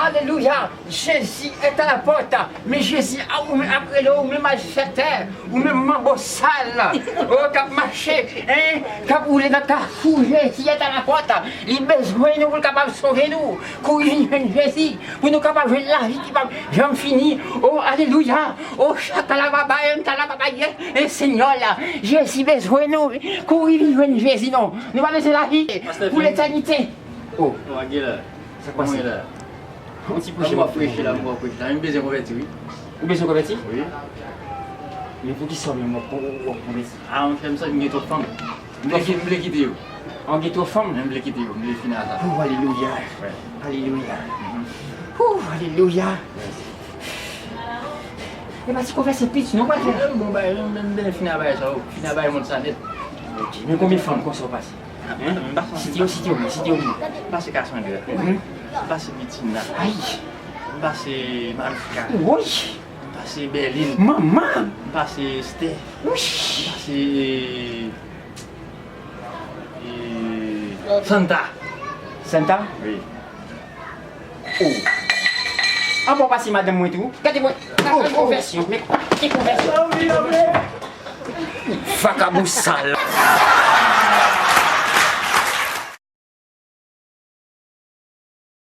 Alléluia. Jésus est à la porte. Mais Jésus, après l'eau, même acheteur, ou même mambo sale, qui marché, qui roulé dans ta fou, Jésus est à la porte. Il a besoin de nous pour capable de sauver nous. Courir Jésus, pour nous capables de la vie qui va jamais finir. Oh, Alléluia. Oh, chakalababa, et Seigneur là, Jésus besoin de nous. Courir Jésus, non. Nous allons laisser la vie pour l'éternité. Oh, c'est quoi ça? On s'y Je vais prêcher là, je vais prêcher là. Je vais besoin de convertir, oui. Vous besoin de convertir? Oui. Mais pour qui ça, moi, pour convertir? Ah, on fait ça, je vais trop femme. Je vais quitter. On est trop femme? Je vais quitter, je vais finir ça. Oh, Alléluia. Alléluia. Oh, Alléluia. Et bah, si on fait ce pitch, non, pas faire. Bon, bah, je vais finir ça. Finir ça, mon sang net. Mais combien de femmes qu'on s'en passe? Si tu es Pas c'est Cassandra. Pas c'est Bitine là. Aïe. Pas c'est Malfika. Oui. Pas c'est Berlin. Maman. Pas c'est Steph. Oui. Pas c'est. Santa. Santa? Oui. Oh. Ah bon, passer madame moi tout. Regardez-moi. Conversion. Mais quelle conversion? Facabou sale.